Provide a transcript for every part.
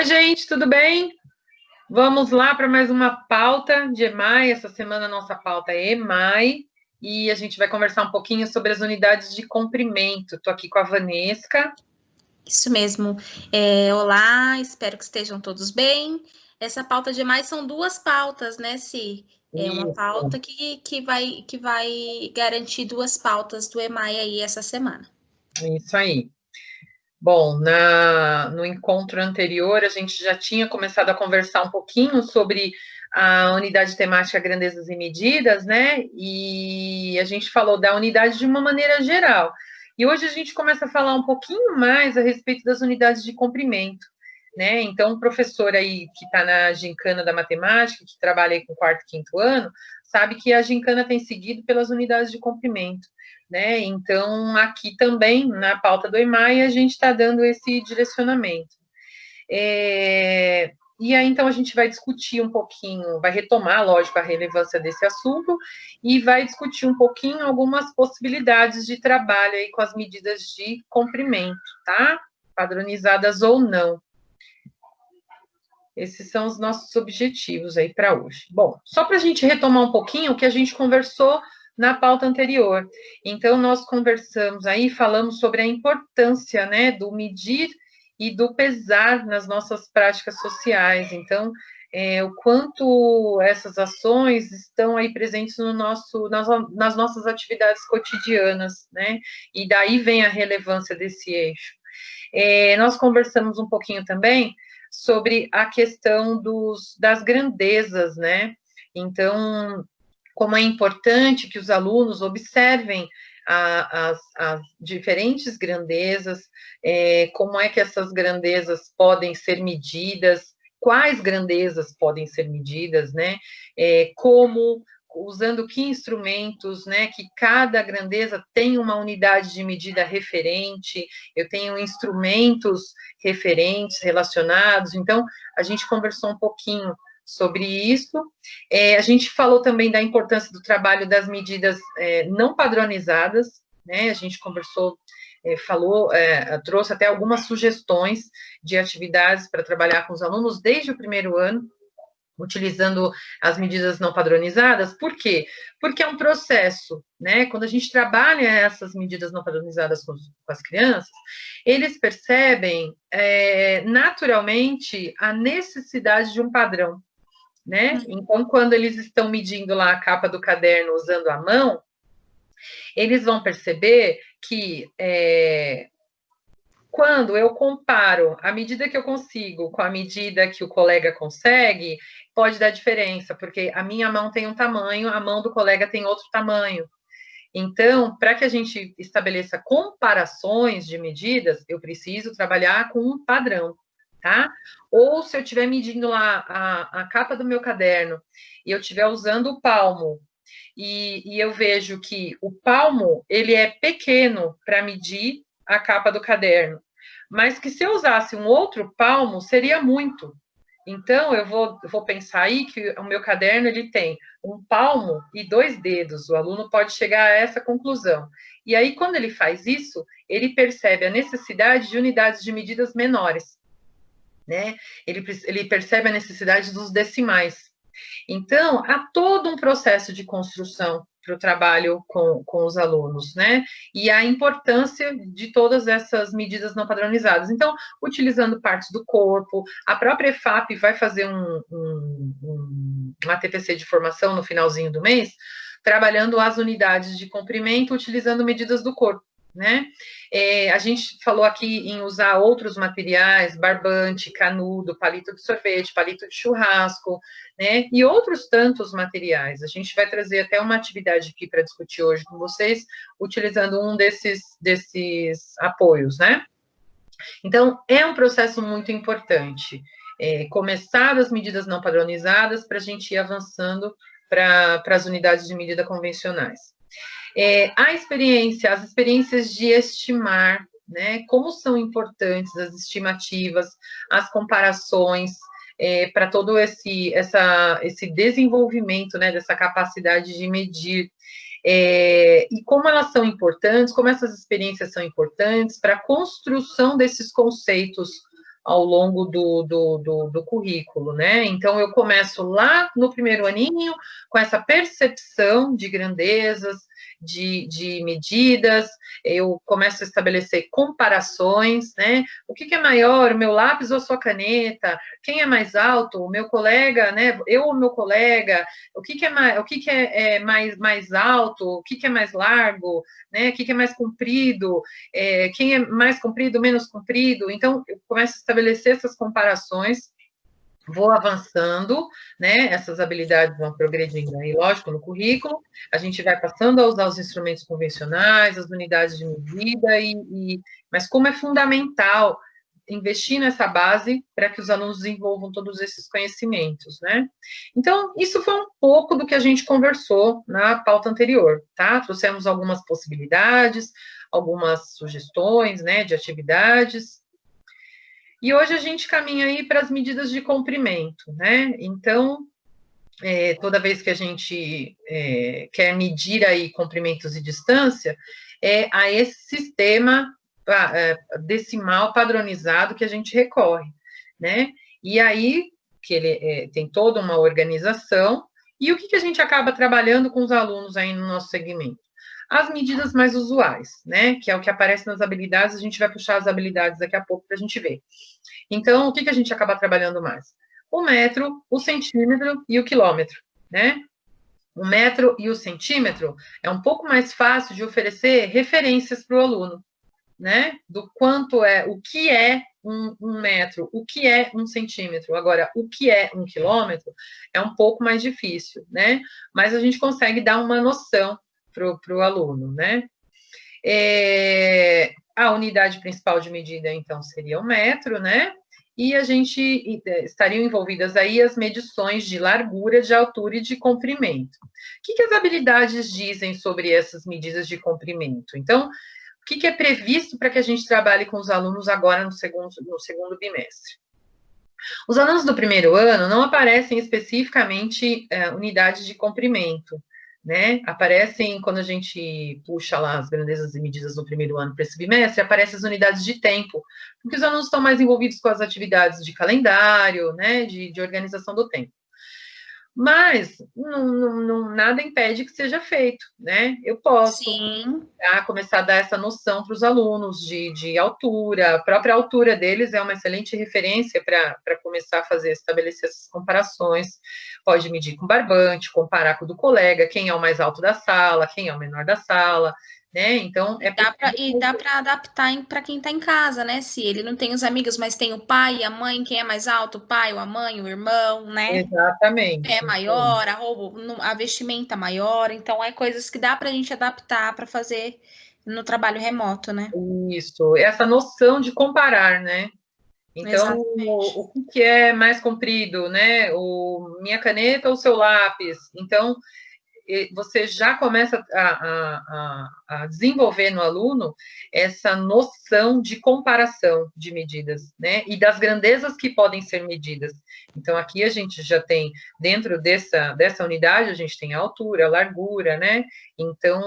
gente, tudo bem? Vamos lá para mais uma pauta de EMAI. Essa semana a nossa pauta é EMAI e a gente vai conversar um pouquinho sobre as unidades de comprimento. Estou aqui com a Vanesca. Isso mesmo. Olá, espero que estejam todos bem. Essa pauta de EMAI são duas pautas, né, Si? É uma pauta que vai garantir duas pautas do EMAI aí essa semana. Isso aí. Bom, no encontro anterior, a gente já tinha começado a conversar um pouquinho sobre a unidade temática Grandezas e Medidas, né? E a gente falou da unidade de uma maneira geral. E hoje a gente começa a falar um pouquinho mais a respeito das unidades de comprimento, né? Então, o professor aí que está na gincana da matemática, que trabalha aí com quarto e quinto ano, sabe que a gincana tem seguido pelas unidades de comprimento, né? Então, aqui também, na pauta do EMAI, a gente está dando esse direcionamento. E aí, então, a gente vai discutir um pouquinho, vai retomar, lógico, a relevância desse assunto e vai discutir um pouquinho algumas possibilidades de trabalho aí com as medidas de comprimento, tá? Padronizadas ou não. Esses são os nossos objetivos aí para hoje. Bom, só para a gente retomar um pouquinho o que a gente conversou na pauta anterior. Então, nós conversamos aí, falamos sobre a importância, né, do medir e do pesar nas nossas práticas sociais. Então, o quanto essas ações estão aí presentes no nas nossas atividades cotidianas, né? E daí vem a relevância desse eixo. Nós conversamos um pouquinho também sobre a questão das grandezas, né? Então, como é importante que os alunos observem as diferentes grandezas, como é que essas grandezas podem ser medidas, quais grandezas podem ser medidas, né? Como, usando que instrumentos, né? Que cada grandeza tem uma unidade de medida referente, eu tenho instrumentos referentes, relacionados. Então, a gente conversou um pouquinho sobre isso. A gente falou também da importância do trabalho das medidas não padronizadas, né? A gente conversou, trouxe até algumas sugestões de atividades para trabalhar com os alunos desde o primeiro ano, utilizando as medidas não padronizadas. Por quê? Porque é um processo, né? Quando a gente trabalha essas medidas não padronizadas com as crianças, eles percebem naturalmente a necessidade de um padrão, né? Então, quando eles estão medindo lá a capa do caderno usando a mão, eles vão perceber que quando eu comparo a medida que eu consigo com a medida que o colega consegue, pode dar diferença, porque a minha mão tem um tamanho, a mão do colega tem outro tamanho. Então, para que a gente estabeleça comparações de medidas, eu preciso trabalhar com um padrão, tá? Ou se eu estiver medindo lá a capa do meu caderno e eu estiver usando o palmo, e eu vejo que o palmo, ele é pequeno para medir a capa do caderno, mas que se eu usasse um outro palmo, seria muito. Então, eu vou pensar aí que o meu caderno, ele tem um palmo e 2 dedos. O aluno pode chegar a essa conclusão. E aí, quando ele faz isso, ele percebe a necessidade de unidades de medidas menores, né? Ele percebe a necessidade dos decimais. Então, há todo um processo de construção para o trabalho com os alunos, né? E a importância de todas essas medidas não padronizadas. Então, utilizando partes do corpo, a própria EFAP vai fazer uma TPC de formação no finalzinho do mês, trabalhando as unidades de comprimento, utilizando medidas do corpo, né? A gente falou aqui em usar outros materiais, barbante, canudo, palito de sorvete, palito de churrasco, né? E outros tantos materiais. A gente vai trazer até uma atividade aqui para discutir hoje com vocês, utilizando um desses apoios, né? Então, é um processo muito importante. Começar das medidas não padronizadas para a gente ir avançando para as unidades de medida convencionais. As experiências de estimar, né? Como são importantes as estimativas, as comparações, para todo esse desenvolvimento, né, dessa capacidade de medir, e como elas são importantes, como essas experiências são importantes para a construção desses conceitos ao longo do currículo, né? Então, eu começo lá no primeiro aninho, com essa percepção de grandezas, de medidas, eu começo a estabelecer comparações, né? O que é maior, o meu lápis ou a sua caneta? Quem é mais alto? O meu colega, né? Eu ou meu colega? O que é mais alto? O que é mais largo? Né? O que é mais comprido? Quem é mais comprido, menos comprido? Então, eu começo a estabelecer essas comparações, vou avançando, né? Essas habilidades vão progredindo aí, lógico, no currículo, a gente vai passando a usar os instrumentos convencionais, as unidades de medida, mas como é fundamental investir nessa base para que os alunos desenvolvam todos esses conhecimentos, né? Então, isso foi um pouco do que a gente conversou na pauta anterior, tá? Trouxemos algumas possibilidades, algumas sugestões, né, de atividades. E hoje a gente caminha aí para as medidas de comprimento, né? Então, toda vez que a gente quer medir aí comprimentos e distância, a esse sistema decimal padronizado que a gente recorre, né? E aí, que ele tem toda uma organização, e o que a gente acaba trabalhando com os alunos aí no nosso segmento? As medidas mais usuais, né? Que é o que aparece nas habilidades, a gente vai puxar as habilidades daqui a pouco para a gente ver. Então, o que a gente acaba trabalhando mais? O metro, o centímetro e o quilômetro, né? O metro e o centímetro é um pouco mais fácil de oferecer referências para o aluno, né? Do quanto o que é um metro, o que é um centímetro. Agora, o que é um quilômetro é um pouco mais difícil, né? Mas a gente consegue dar uma noção para o aluno, né? A unidade principal de medida, então, seria o metro, né? E a gente estariam envolvidas aí as medições de largura, de altura e de comprimento. O que as habilidades dizem sobre essas medidas de comprimento? Então, o que é previsto para que a gente trabalhe com os alunos agora no segundo bimestre? Os alunos do primeiro ano não aparecem especificamente unidades de comprimento, né? Aparecem, quando a gente puxa lá as grandezas e medidas no primeiro ano para esse bimestre, aparecem as unidades de tempo, porque os alunos estão mais envolvidos com as atividades de calendário, né? De organização do tempo. Mas nada impede que seja feito, né? Eu posso começar a dar essa noção para os alunos de altura, a própria altura deles é uma excelente referência para começar a estabelecer essas comparações. Pode medir com barbante, comparar com o do colega, quem é o mais alto da sala, quem é o menor da sala, né? Então, dá para adaptar para quem está em casa, né? Se ele não tem os amigos, mas tem o pai e a mãe, quem é mais alto? O pai, ou a mãe, o irmão, né? Exatamente. É maior, a vestimenta maior, então coisas que dá para a gente adaptar para fazer no trabalho remoto, né? Isso, essa noção de comparar, né? Então, o que é mais comprido, né? Minha caneta ou o seu lápis? Então, você já começa a desenvolver no aluno essa noção de comparação de medidas, né? E das grandezas que podem ser medidas. Então, aqui a gente já tem, dentro dessa unidade, a gente tem a altura, a largura, né? Então,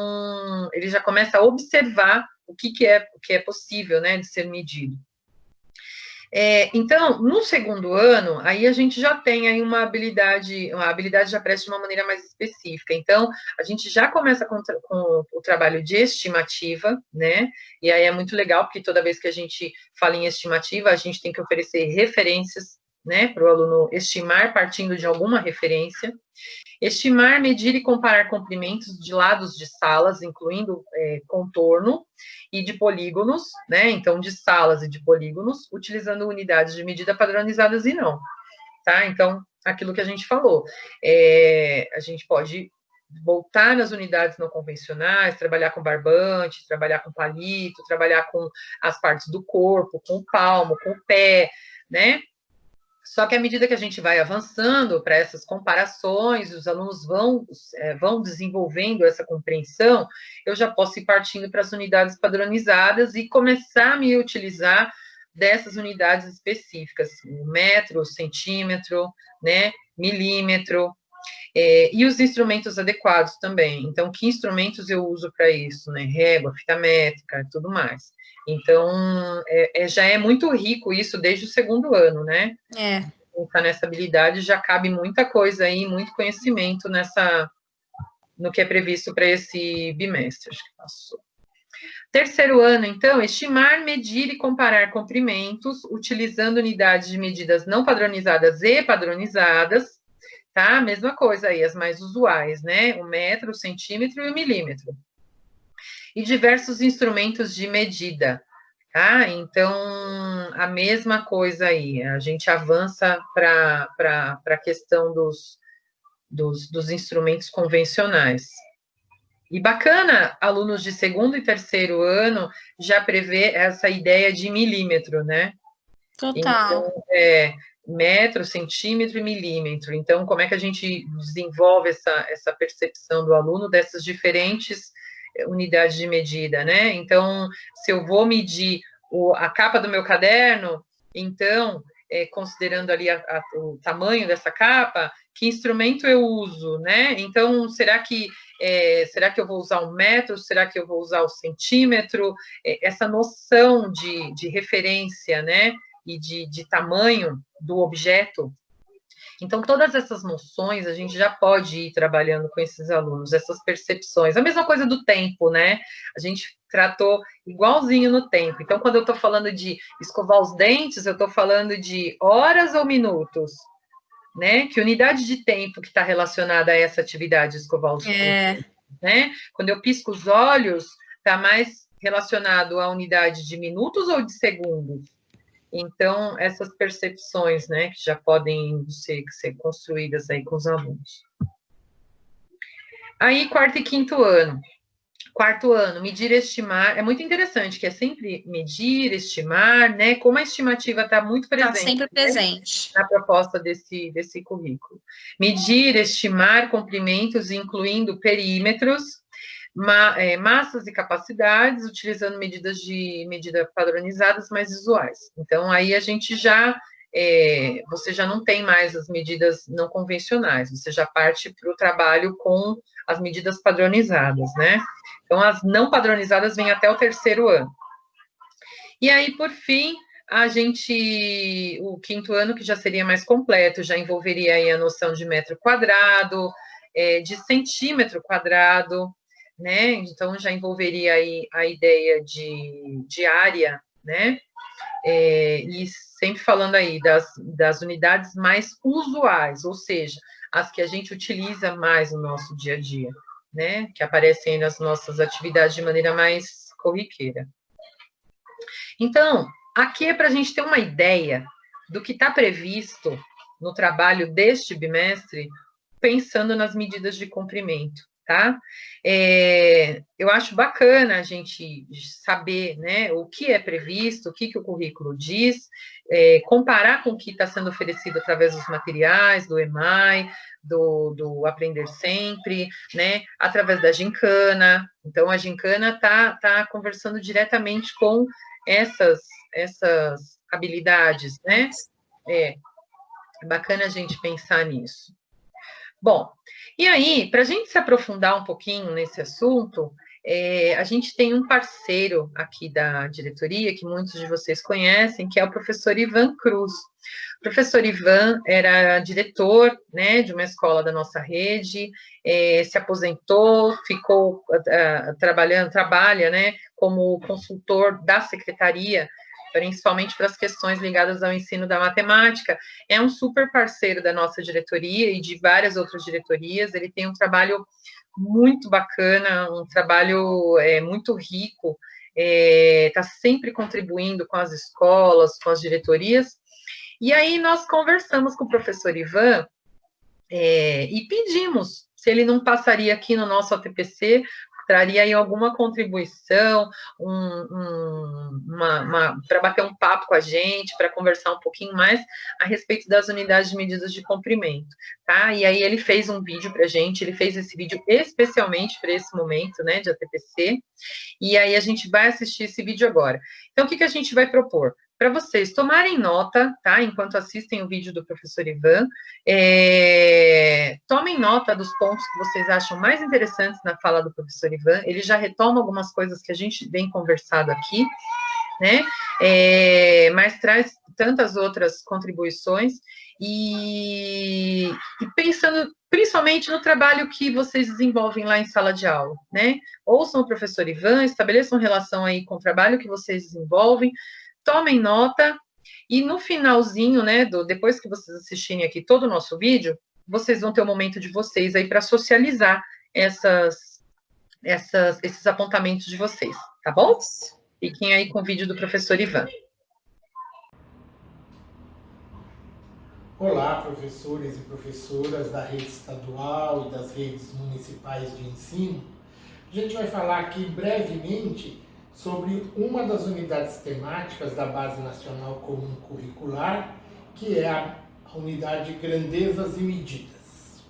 ele já começa a observar o que é possível, né, de ser medido. Então, no segundo ano, aí a gente já tem aí a habilidade já aparece de uma maneira mais específica. Então, a gente já começa com o trabalho de estimativa, né? E aí é muito legal, porque toda vez que a gente fala em estimativa, a gente tem que oferecer referências, né, para o aluno estimar partindo de alguma referência. Estimar, medir e comparar comprimentos de lados de salas, incluindo contorno e de polígonos, né? Então, de salas e de polígonos, utilizando unidades de medida padronizadas e não, tá? Então, aquilo que a gente falou, a gente pode voltar nas unidades não convencionais, trabalhar com barbante, trabalhar com palito, trabalhar com as partes do corpo, com o palmo, com o pé, né? Só que à medida que a gente vai avançando para essas comparações, os alunos vão desenvolvendo essa compreensão, eu já posso ir partindo para as unidades padronizadas e começar a me utilizar dessas unidades específicas, o metro, o centímetro, né, milímetro, e os instrumentos adequados também. Então, que instrumentos eu uso para isso, né? Régua, fita métrica e tudo mais. Então, já é muito rico isso desde o segundo ano, né? É. Pensar nessa habilidade, já cabe muita coisa aí, muito conhecimento no que é previsto para esse bimestre, acho que passou. Terceiro ano, então, estimar, medir e comparar comprimentos, utilizando unidades de medidas não padronizadas e padronizadas, tá? Mesma coisa aí, as mais usuais, né? O metro, o centímetro e o milímetro. E diversos instrumentos de medida, tá? Então, a mesma coisa aí, a gente avança para a questão dos instrumentos convencionais. E bacana, alunos de segundo e terceiro ano já prevê essa ideia de milímetro, né? Total. Então, metro, centímetro e milímetro. Então, como é que a gente desenvolve essa percepção do aluno dessas diferentes unidades de medida, né? Então, se eu vou medir a capa do meu caderno, então, considerando ali o tamanho dessa capa, que instrumento eu uso, né? Então, será que eu vou usar um metro? Será que eu vou usar o centímetro? Essa noção de referência, né? E de tamanho do objeto. Então, todas essas noções a gente já pode ir trabalhando com esses alunos, essas percepções. A mesma coisa do tempo, né? A gente tratou igualzinho no tempo. Então, quando eu estou falando de escovar os dentes, eu estou falando de horas ou minutos, né? Que unidade de tempo que está relacionada a essa atividade de escovar os dentes, né? Quando eu pisco os olhos, está mais relacionado à unidade de minutos ou de segundos? Então, essas percepções, né, que já podem ser construídas aí com os alunos. Aí, quarto e quinto ano. Quarto ano, medir e estimar, é muito interessante, que é sempre medir, estimar, né, como a estimativa está muito presente. Está sempre presente. Né, na proposta desse currículo. Medir, estimar comprimentos, incluindo perímetros, massas e capacidades, utilizando medida padronizadas, mais visuais. Então, aí a gente você já não tem mais as medidas não convencionais, você já parte para o trabalho com as medidas padronizadas, né? Então, as não padronizadas vêm até o terceiro ano. E aí, por fim, o quinto ano, que já seria mais completo, já envolveria aí a noção de metro quadrado, de centímetro quadrado, né? Então, já envolveria aí a ideia de área, né? E sempre falando aí das unidades mais usuais, ou seja, as que a gente utiliza mais no nosso dia a dia, né? Que aparecem aí nas nossas atividades de maneira mais corriqueira. Então, aqui é para a gente ter uma ideia do que está previsto no trabalho deste bimestre, pensando nas medidas de comprimento, tá? Eu acho bacana a gente saber, né, o que é previsto, o que o currículo diz, comparar com o que está sendo oferecido através dos materiais, do EMAI, do Aprender Sempre, né, através da gincana. Então, a gincana está conversando diretamente com essas habilidades, né? É bacana a gente pensar nisso. Bom, e aí, para a gente se aprofundar um pouquinho nesse assunto, a gente tem um parceiro aqui da diretoria, que muitos de vocês conhecem, que é o professor Ivan Cruz. O professor Ivan era diretor, né, de uma escola da nossa rede, se aposentou, ficou trabalha, né, como consultor da secretaria, principalmente para as questões ligadas ao ensino da matemática. É um super parceiro da nossa diretoria e de várias outras diretorias. Ele tem um trabalho muito bacana, um trabalho muito rico, está sempre contribuindo com as escolas, com as diretorias. E aí nós conversamos com o professor Ivan e pedimos se ele não passaria aqui no nosso ATPC, traria aí alguma contribuição, para bater um papo com a gente, para conversar um pouquinho mais a respeito das unidades de medidas de comprimento, tá? E aí ele fez um vídeo para a gente, ele fez esse vídeo especialmente para esse momento, né, de ATPC, e aí a gente vai assistir esse vídeo agora. Então, o que a gente vai propor? Para vocês tomarem nota, tá? Enquanto assistem o vídeo do professor Ivan, tomem nota dos pontos que vocês acham mais interessantes na fala do professor Ivan. Ele já retoma algumas coisas que a gente vem conversado aqui. né? Mas traz tantas outras contribuições e pensando principalmente no trabalho que vocês desenvolvem lá em sala de aula, né? Ouçam o professor Ivan, estabeleçam relação aí com o trabalho que vocês desenvolvem, tomem nota e no finalzinho, né, depois que vocês assistirem aqui todo o nosso vídeo, vocês vão ter o momento de vocês aí para socializar esses apontamentos de vocês, tá bom? Fiquem aí com o vídeo do professor Ivan. Olá, professores e professoras da rede estadual e das redes municipais de ensino. A gente vai falar aqui brevemente sobre uma das unidades temáticas da Base Nacional Comum Curricular, que é a unidade Grandezas e Medidas.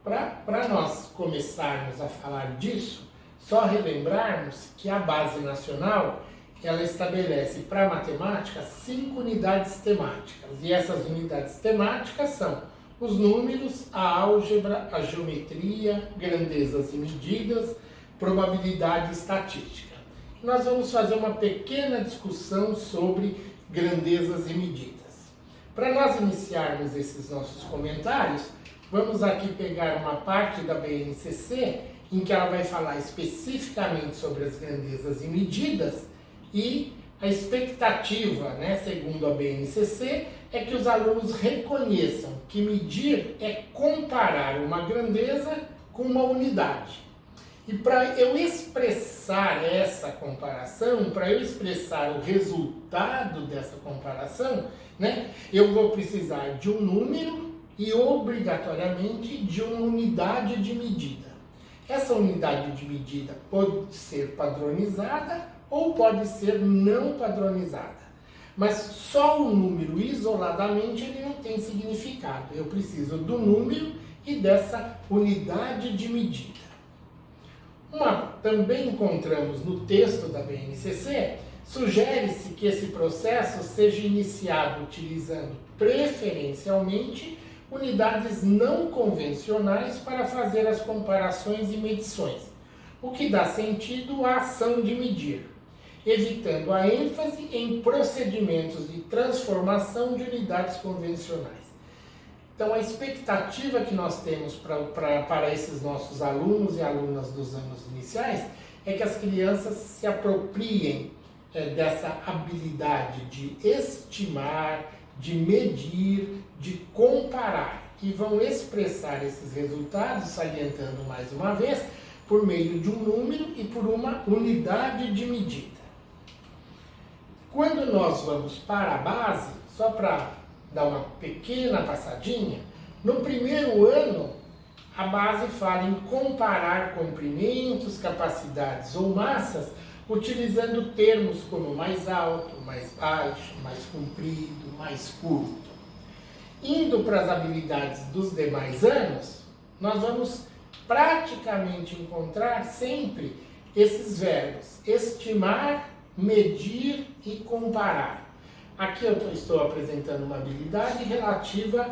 Para nós começarmos a falar disso, só relembrarmos que a Base Nacional ela estabelece para a matemática 5 unidades temáticas. E essas unidades temáticas são os números, a álgebra, a geometria, grandezas e medidas, probabilidade e estatística. Nós vamos fazer uma pequena discussão sobre grandezas e medidas. Para nós iniciarmos esses nossos comentários, vamos aqui pegar uma parte da BNCC em que ela vai falar especificamente sobre as grandezas e medidas. E a expectativa, né, segundo a BNCC, é que os alunos reconheçam que medir é comparar uma grandeza com uma unidade. E para eu expressar essa comparação, para eu expressar o resultado dessa comparação, né, eu vou precisar de um número e obrigatoriamente de uma unidade de medida. Essa unidade de medida pode ser padronizada ou pode ser não padronizada. Mas só o número isoladamente ele não tem significado. Eu preciso do número e dessa unidade de medida. Também encontramos no texto da BNCC, sugere-se que esse processo seja iniciado utilizando preferencialmente unidades não convencionais para fazer as comparações e medições, o que dá sentido à ação de medir, evitando a ênfase em procedimentos de transformação de unidades convencionais. Então, a expectativa que nós temos para esses nossos alunos e alunas dos anos iniciais é que as crianças se apropriem dessa habilidade de estimar, de medir, de comparar, e vão expressar esses resultados, salientando mais uma vez, por meio de um número e por uma unidade de medida. Quando nós vamos para a base, só para dar uma pequena passadinha, no primeiro ano, a base fala em comparar comprimentos, capacidades ou massas, utilizando termos como mais alto, mais baixo, mais comprido, mais curto. Indo para as habilidades dos demais anos, nós vamos praticamente encontrar sempre esses verbos: estimar, medir e comparar. Aqui eu estou apresentando uma habilidade relativa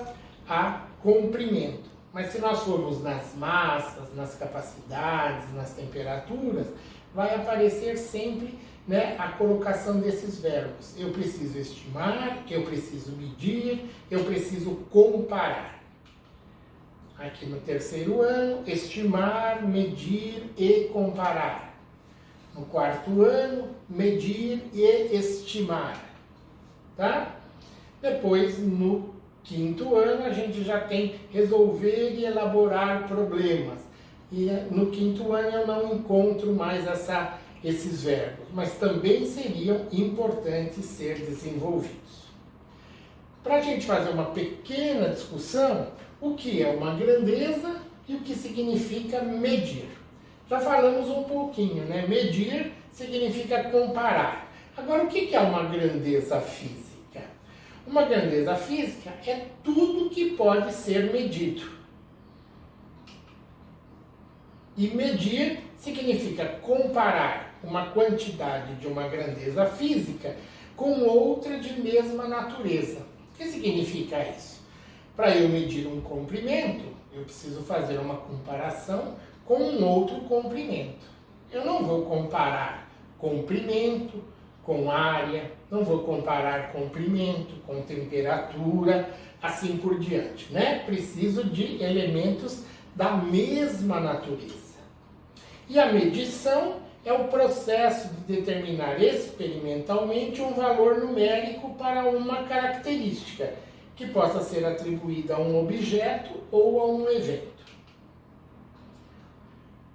a comprimento. Mas se nós formos nas massas, nas capacidades, nas temperaturas, vai aparecer sempre, né, a colocação desses verbos. Eu preciso estimar, eu preciso medir, eu preciso comparar. Aqui no terceiro ano, estimar, medir e comparar. No quarto ano, medir e estimar. Tá? Depois, no quinto ano, a gente já tem resolver e elaborar problemas. E no quinto ano eu não encontro mais esses verbos, mas também seriam importantes ser desenvolvidos. Para a gente fazer uma pequena discussão, o que é uma grandeza e o que significa medir. Já falamos um pouquinho, né? Medir significa comparar. Agora, o que é uma grandeza física? Uma grandeza física é tudo que pode ser medido. E medir significa comparar uma quantidade de uma grandeza física com outra de mesma natureza. O que significa isso? Para eu medir um comprimento, eu preciso fazer uma comparação com um outro comprimento. Eu não vou comparar comprimento com área, não vou comparar comprimento com temperatura, assim por diante, né? Preciso de elementos da mesma natureza. E a medição é o processo de determinar experimentalmente um valor numérico para uma característica que possa ser atribuída a um objeto ou a um evento.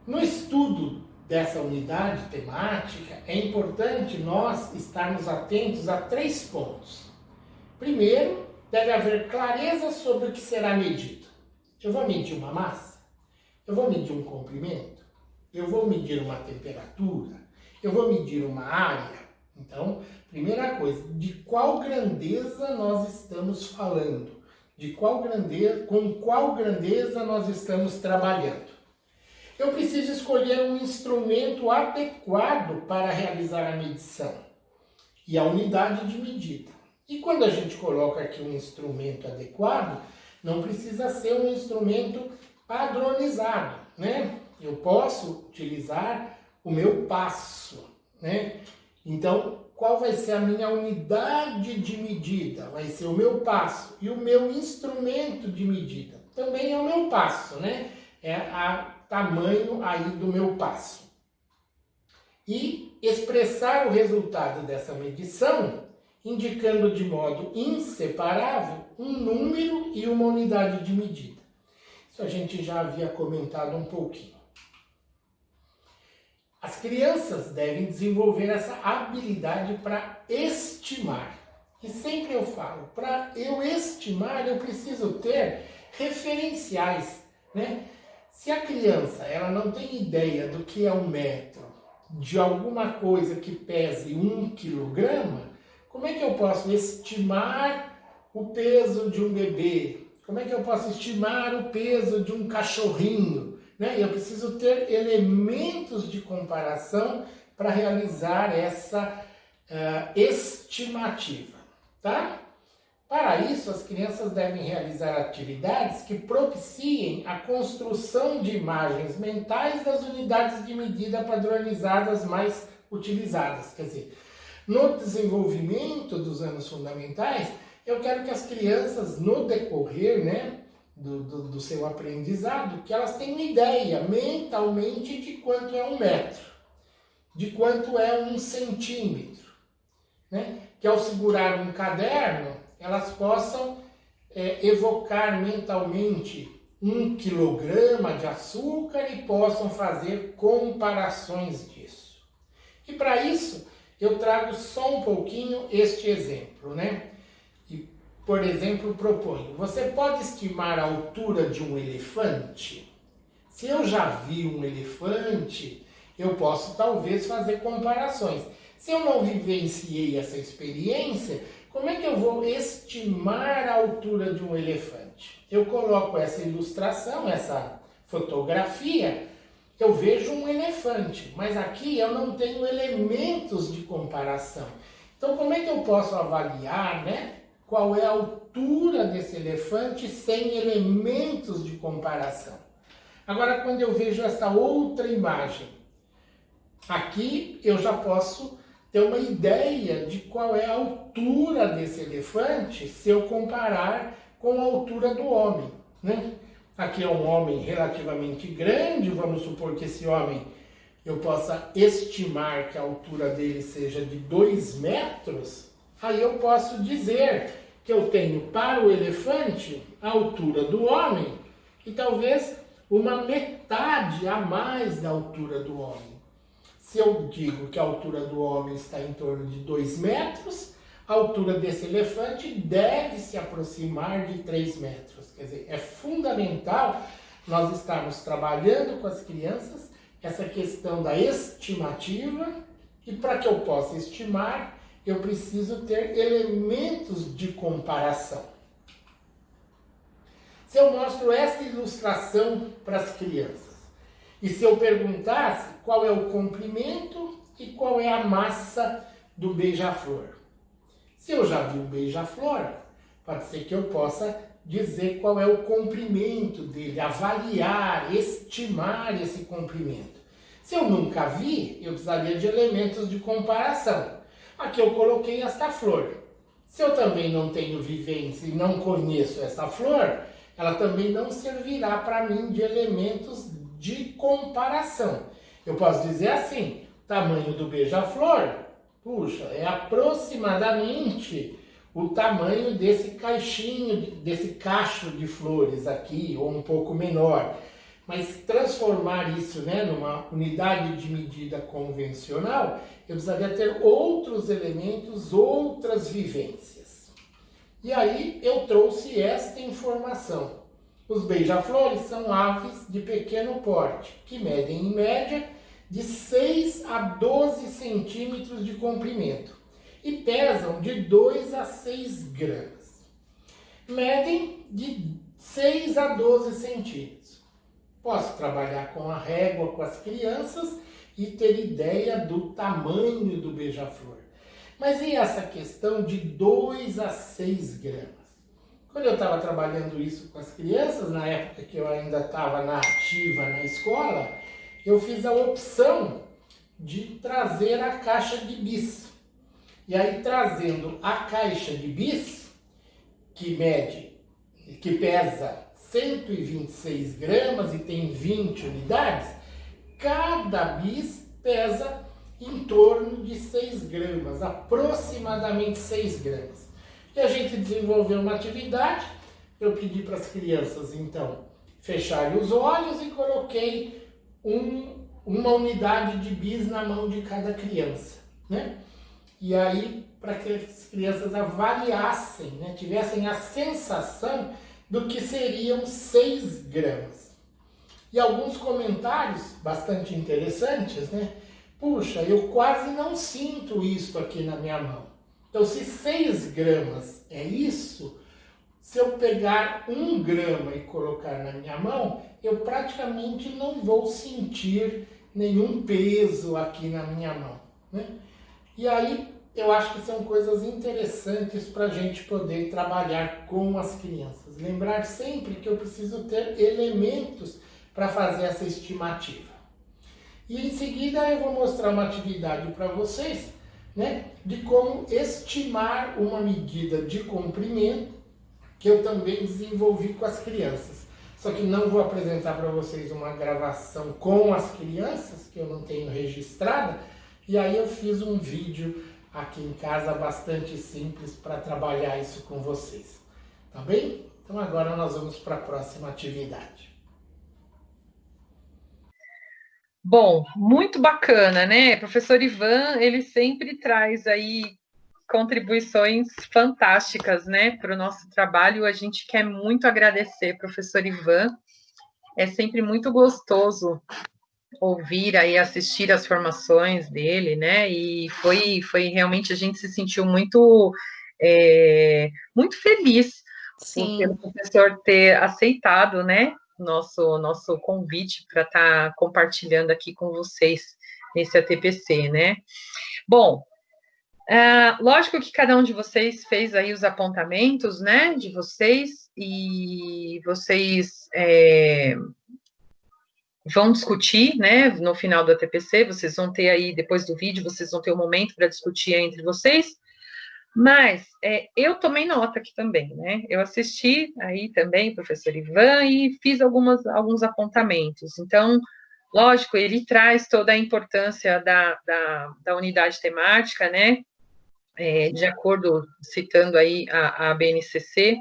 No estudo dessa unidade temática, é importante nós estarmos atentos a 3 pontos. Primeiro, deve haver clareza sobre o que será medido. Eu vou medir uma massa? Eu vou medir um comprimento? Eu vou medir uma temperatura? Eu vou medir uma área? Então, primeira coisa, de qual grandeza nós estamos falando? Com qual grandeza nós estamos trabalhando? Eu preciso escolher um instrumento adequado para realizar a medição e a unidade de medida. E quando a gente coloca aqui um instrumento adequado, não precisa ser um instrumento padronizado, né? Eu posso utilizar o meu passo, né? Então, qual vai ser a minha unidade de medida? Vai ser o meu passo. E o meu instrumento de medida também é o meu passo, né? É o tamanho aí do meu passo. E expressar o resultado dessa medição, indicando de modo inseparável um número e uma unidade de medida. Isso a gente já havia comentado um pouquinho. As crianças devem desenvolver essa habilidade para estimar. E sempre eu falo, para eu estimar, eu preciso ter referenciais, né? Se a criança ela não tem ideia do que é 1 metro, de alguma coisa que pese 1 quilograma, como é que eu posso estimar o peso de um bebê? Como é que eu posso estimar o peso de um cachorrinho? Né? Eu preciso ter elementos de comparação para realizar essa estimativa, tá? Para isso, as crianças devem realizar atividades que propiciem a construção de imagens mentais das unidades de medida padronizadas mais utilizadas. Quer dizer, no desenvolvimento dos anos fundamentais, eu quero que as crianças, no decorrer, né, do seu aprendizado, que elas tenham ideia mentalmente de quanto é 1 metro, de quanto é 1 centímetro, né? Que ao segurar um caderno, elas possam evocar mentalmente 1 quilograma de açúcar e possam fazer comparações disso. E para isso, eu trago só um pouquinho este exemplo, né? E, por exemplo, proponho, você pode estimar a altura de um elefante? Se eu já vi um elefante, eu posso talvez fazer comparações. Se eu não vivenciei essa experiência, como é que eu vou estimar a altura de um elefante? Eu coloco essa ilustração, essa fotografia, eu vejo um elefante, mas aqui eu não tenho elementos de comparação. Então, como é que eu posso avaliar, né, qual é a altura desse elefante sem elementos de comparação? Agora, quando eu vejo essa outra imagem, aqui eu já posso ter uma ideia de qual é a altura desse elefante se eu comparar com a altura do homem, né? Aqui é um homem relativamente grande, vamos supor que esse homem eu possa estimar que a altura dele seja de 2 metros, aí eu posso dizer que eu tenho para o elefante a altura do homem e talvez uma metade a mais da altura do homem. Se eu digo que a altura do homem está em torno de 2 metros, a altura desse elefante deve se aproximar de 3 metros. Quer dizer, é fundamental nós estarmos trabalhando com as crianças essa questão da estimativa e para que eu possa estimar, eu preciso ter elementos de comparação. Se eu mostro essa ilustração para as crianças, e se eu perguntasse qual é o comprimento e qual é a massa do beija-flor? Se eu já vi um beija-flor, pode ser que eu possa dizer qual é o comprimento dele, avaliar, estimar esse comprimento. Se eu nunca vi, eu precisaria de elementos de comparação. Aqui eu coloquei esta flor. Se eu também não tenho vivência e não conheço essa flor, ela também não servirá para mim de elementos de comparação. Eu posso dizer assim, o tamanho do beija-flor, puxa, é aproximadamente o tamanho desse caixinho, desse cacho de flores aqui, ou um pouco menor. Mas transformar isso, né, numa unidade de medida convencional, eu precisaria ter outros elementos, outras vivências. E aí eu trouxe esta informação. Os beija-flores são aves de pequeno porte, que medem em média de 6 a 12 centímetros de comprimento e pesam de 2 a 6 gramas. Medem de 6 a 12 centímetros. Posso trabalhar com a régua com as crianças e ter ideia do tamanho do beija-flor. Mas e essa questão de 2 a 6 gramas? Quando eu estava trabalhando isso com as crianças, na época que eu ainda estava na ativa na escola, eu fiz a opção de trazer a caixa de bis. E aí, trazendo a caixa de bis, que pesa 126 gramas e tem 20 unidades, cada bis pesa em torno de 6 gramas, aproximadamente 6 gramas. E a gente desenvolveu uma atividade, eu pedi para as crianças, então, fecharem os olhos e coloquei uma unidade de bis na mão de cada criança, né? E aí, para que as crianças avaliassem, né, tivessem a sensação do que seriam 6 gramas. E alguns comentários bastante interessantes, né? Puxa, eu quase não sinto isso aqui na minha mão. Então, se 6 gramas é isso, se eu pegar 1 grama e colocar na minha mão, eu praticamente não vou sentir nenhum peso aqui na minha mão, né? E aí, eu acho que são coisas interessantes para a gente poder trabalhar com as crianças. Lembrar sempre que eu preciso ter elementos para fazer essa estimativa. E em seguida eu vou mostrar uma atividade para vocês, né, de como estimar uma medida de comprimento que eu também desenvolvi com as crianças. Só que não vou apresentar para vocês uma gravação com as crianças, que eu não tenho registrada, e aí eu fiz um vídeo aqui em casa bastante simples para trabalhar isso com vocês. Tá bem? Então agora nós vamos para a próxima atividade. Bom, muito bacana, né? Professor Ivan, ele sempre traz aí contribuições fantásticas, né, para o nosso trabalho. A gente quer muito agradecer, professor Ivan. É sempre muito gostoso ouvir aí, assistir as formações dele, né? E foi realmente, a gente se sentiu muito muito feliz pelo professor ter aceitado, né, nosso convite para estar compartilhando aqui com vocês nesse ATPC, né? Bom, lógico que cada um de vocês fez aí os apontamentos, né, de vocês, e vocês vão discutir, né, no final do ATPC, vocês vão ter aí, depois do vídeo, vocês vão ter um momento para discutir entre vocês, mas eu tomei nota aqui também, né, eu assisti aí também, professor Ivan, e fiz alguns apontamentos. Então, lógico, ele traz toda a importância da unidade temática, né, de acordo, citando aí a BNCC,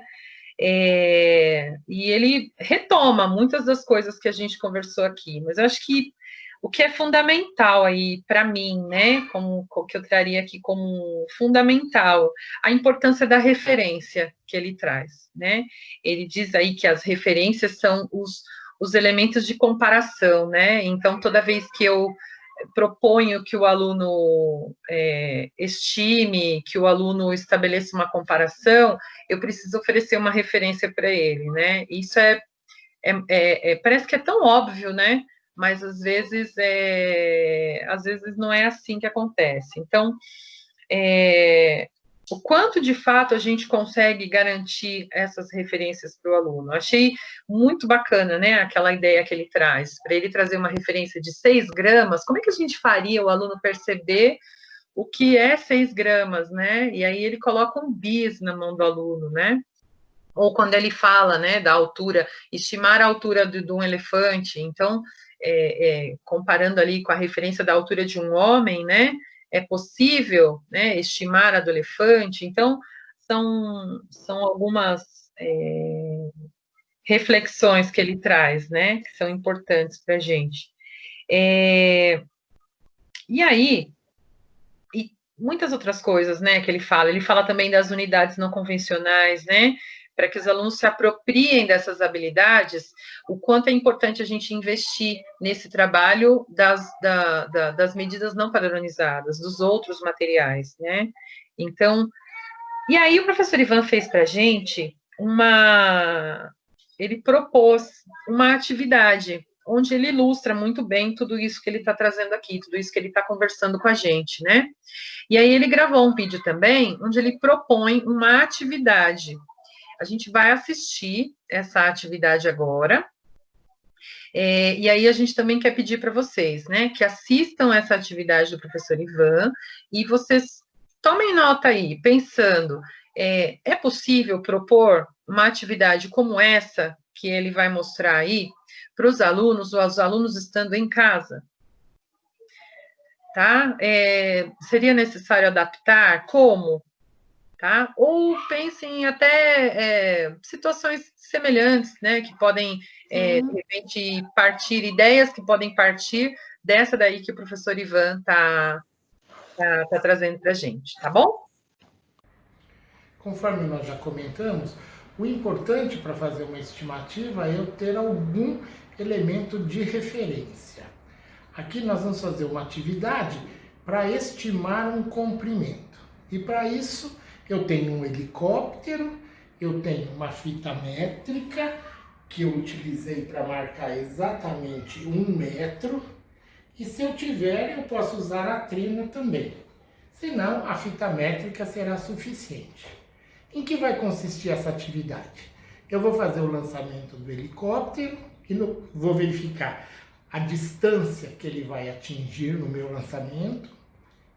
e ele retoma muitas das coisas que a gente conversou aqui, mas eu acho que o que é fundamental aí para mim, né, que eu traria aqui como fundamental, a importância da referência que ele traz, né? Ele diz aí que as referências são os elementos de comparação, né? Então, toda vez que eu proponho que o aluno estime, que o aluno estabeleça uma comparação, eu preciso oferecer uma referência para ele, né? Isso parece que é tão óbvio, né? Mas às vezes não é assim que acontece. Então, o quanto de fato a gente consegue garantir essas referências para o aluno? Achei muito bacana, né, aquela ideia que ele traz, para ele trazer uma referência de 6 gramas, como é que a gente faria o aluno perceber o que é 6 gramas, né? E aí ele coloca um bis na mão do aluno, né? Ou quando ele fala, né, da altura, estimar a altura de um elefante, então, comparando ali com a referência da altura de um homem, né, é possível, né, estimar a do elefante, então, são algumas reflexões que ele traz, né, que são importantes para a gente. E aí, e muitas outras coisas, né, que ele fala também das unidades não convencionais, né, para que os alunos se apropriem dessas habilidades, o quanto é importante a gente investir nesse trabalho das medidas não padronizadas, dos outros materiais, né? Então, e aí o professor Ivan fez para a gente ele propôs uma atividade onde ele ilustra muito bem tudo isso que ele está trazendo aqui, tudo isso que ele está conversando com a gente, né? E aí ele gravou um vídeo também, onde ele propõe uma atividade. A gente vai assistir essa atividade agora. E aí a gente também quer pedir para vocês, né, que assistam essa atividade do professor Ivan e vocês tomem nota aí, pensando, é possível propor uma atividade como essa que ele vai mostrar aí para os alunos estando em casa? Tá? Seria necessário adaptar? Como? Tá? Ou pensem até situações semelhantes, né, que podem, de repente, ideias que podem partir dessa daí que o professor Ivan tá trazendo para a gente, tá bom? Conforme nós já comentamos, o importante para fazer uma estimativa é eu ter algum elemento de referência. Aqui nós vamos fazer uma atividade para estimar um comprimento. E para isso, eu tenho um helicóptero, eu tenho uma fita métrica, que eu utilizei para marcar exatamente 1 metro. E se eu tiver, eu posso usar a trena também. Senão, a fita métrica será suficiente. Em que vai consistir essa atividade? Eu vou fazer o lançamento do helicóptero e vou verificar a distância que ele vai atingir no meu lançamento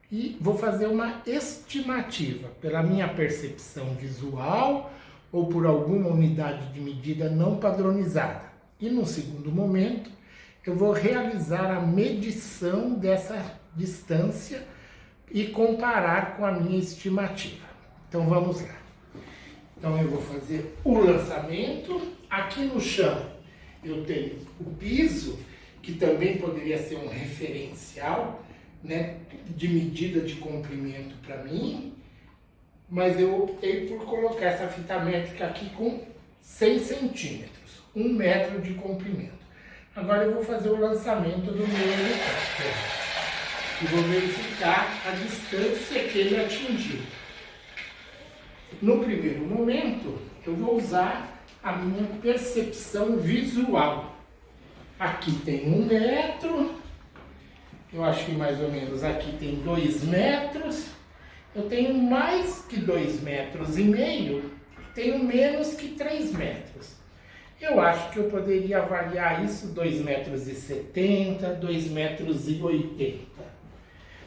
e vou fazer uma estimativa pela minha percepção visual ou por alguma unidade de medida não padronizada. E no segundo momento, eu vou realizar a medição dessa distância e comparar com a minha estimativa. Então vamos lá. Então eu vou fazer o lançamento. Aqui no chão eu tenho o piso, que também poderia ser um referencial, né, de medida de comprimento para mim, mas eu optei por colocar essa fita métrica aqui com 100 centímetros, 1 metro de comprimento. Agora eu vou fazer o lançamento do meu helicóptero e vou verificar a distância que ele atingiu. No primeiro momento, eu vou usar a minha percepção visual. Aqui tem 1 metro, eu acho que mais ou menos aqui tem 2 metros, eu tenho mais que 2,5 metros, tenho menos que 3 metros. Eu acho que eu poderia avaliar isso 2,70 metros, 2,80 metros.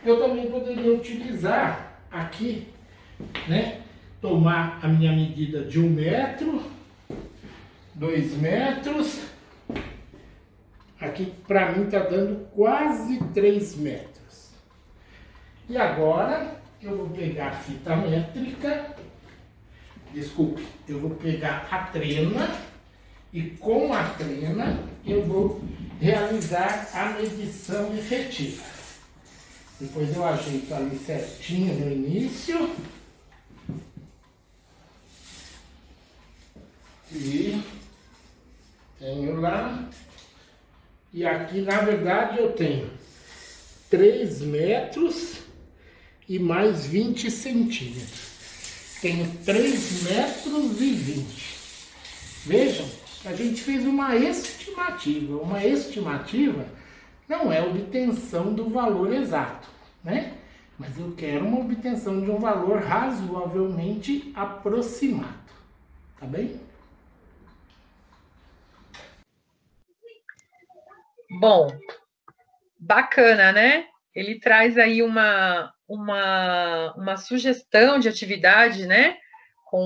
Eu também poderia utilizar aqui, né, tomar a minha medida de 1 metro, 2 metros, aqui para mim está dando quase 3 metros. E agora eu vou pegar a fita métrica, eu vou pegar a trena e com a trena eu vou realizar a medição efetiva. Depois eu ajeito ali certinho no início. E tenho lá. E aqui, na verdade, eu tenho 3 metros e mais 20 centímetros. Tenho 3 metros e 20. Vejam, a gente fez uma estimativa. Uma estimativa não é obtenção do valor exato, né? Mas eu quero uma obtenção de um valor razoavelmente aproximado. Tá bem? Bom, bacana, né? Ele traz aí uma uma sugestão de atividade, né? Com